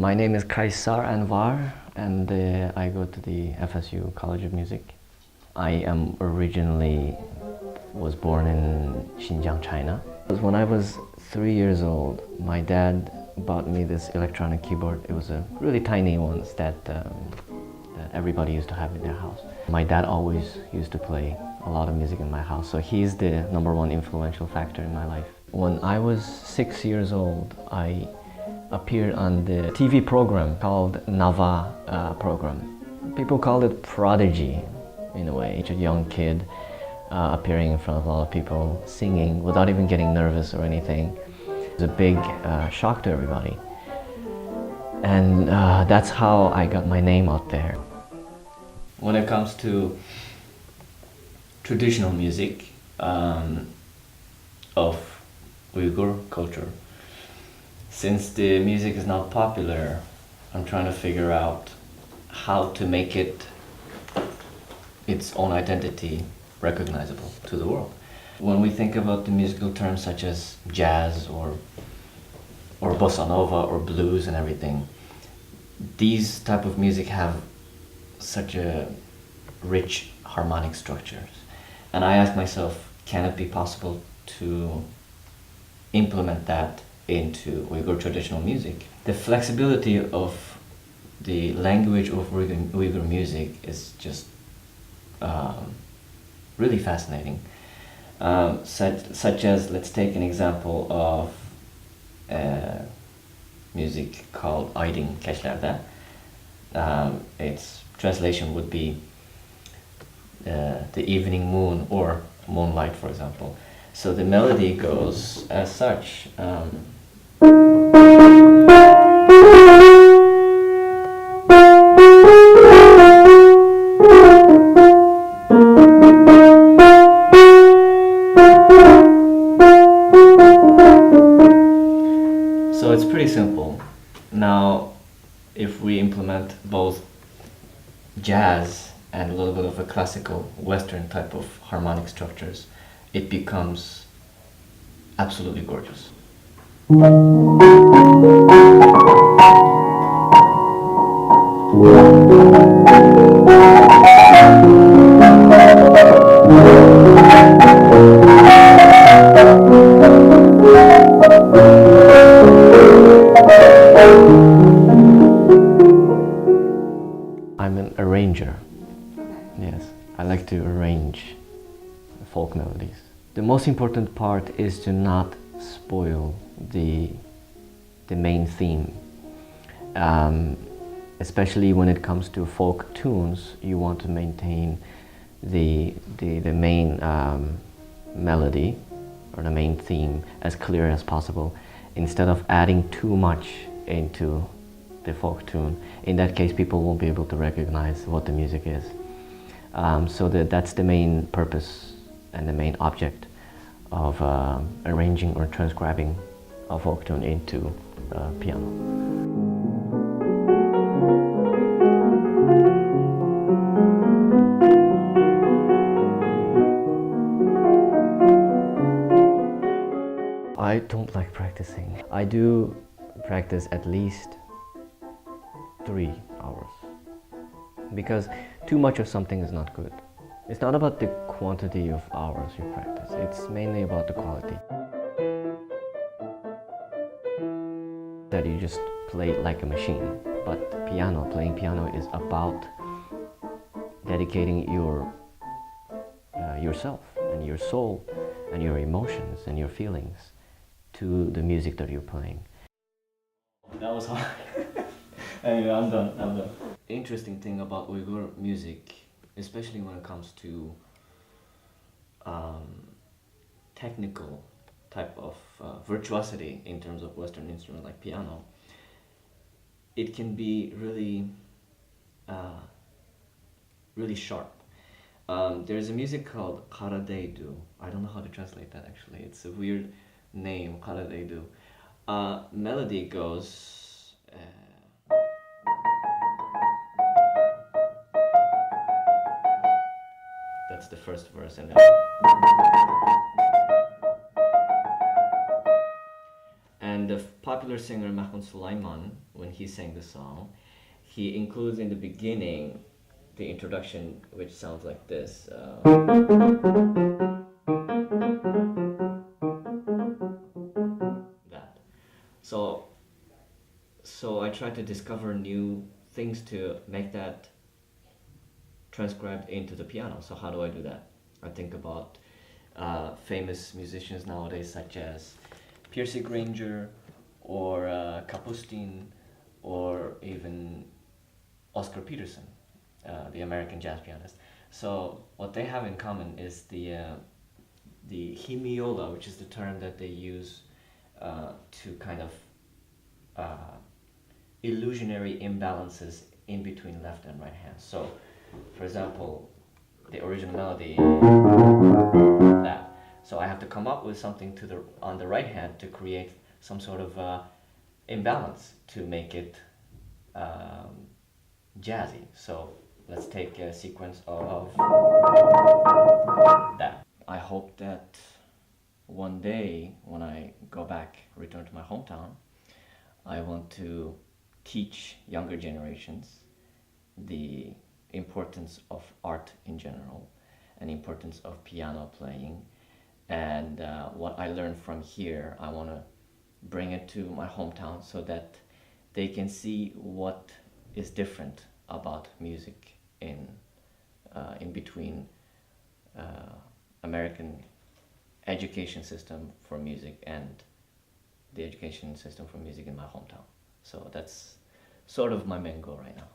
My name is Kaysar Anvar, and I go to the FSU College of Music. I am originally was born in Xinjiang, China. When I was 3 years old, my dad bought me this electronic keyboard. It was a really tiny one that everybody used to have in their house. My dad always used to play a lot of music in my house, so he's the number one influential factor in my life. When I was 6 years old, I appeared on the TV program called Nava program. People called it Prodigy, in a way. It's a young kid appearing in front of a lot of people, singing without even getting nervous or anything. It was a big shock to everybody. And that's how I got my name out there. When it comes to traditional music of Uyghur culture, since the music is not popular, I'm trying to figure out how to make it its own identity recognizable to the world. When we think about the musical terms such as jazz or bossa nova or blues and everything, these type of music have such a rich harmonic structures. And I ask myself, can it be possible to implement that into Uyghur traditional music? The flexibility of the language of Uyghur music is just really fascinating. Such as, let's take an example of music called Aydin Keşlerde. Its translation would be the evening moon or moonlight, for example. So the melody goes as such. So it's pretty simple. Now, if we implement both jazz and a little bit of a classical Western type of harmonic structures, it becomes absolutely gorgeous. I'm an arranger. Yes, I like to arrange folk melodies. The most important part is to not spoil the main theme. Especially when it comes to folk tunes, you want to maintain the main melody or the main theme as clear as possible, instead of adding too much into the folk tune. In that case, people won't be able to recognize what the music is. So that's the main purpose and the main object of arranging or transcribing a folk tune into piano. I don't like practicing. I do practice at least 3 hours, because too much of something is not good. It's not about the quantity of hours you practice, it's mainly about the quality. That you just play like a machine, but playing piano is about dedicating yourself and your soul and your emotions and your feelings to the music that you're playing. That was hard. Anyway, I'm done. Interesting thing about Uyghur music, especially when it comes to technical type of virtuosity in terms of Western instrument like piano, it can be really really sharp. There's a music called Karadeydu. I don't know how to translate that actually. It's a weird name, Karadeydu. Melody goes that's the first verse, and then the popular favorite singer Mahmoud Sulaiman, when he sang the song, he includes in the beginning the introduction, which sounds like this. That. So, so I try to discover new things to make that transcribed into the piano. So how do I do that? I think about famous musicians nowadays, such as Piercy Granger or Kapustin, or even Oscar Peterson, the American jazz pianist. So what they have in common is the hemiola, which is the term that they use to kind of illusionary imbalances in between left and right hands. So, for example, the original melody, that. So I have to come up with something to the on the right hand to create some sort of imbalance to make it jazzy. So let's take a sequence of that. I hope that one day when I go back, return to my hometown, I want to teach younger generations the importance of art in general and importance of piano playing, and what I learned from here I want to bring it to my hometown so that they can see what is different about music in between American education system for music and the education system for music in my hometown. So that's sort of my main goal right now.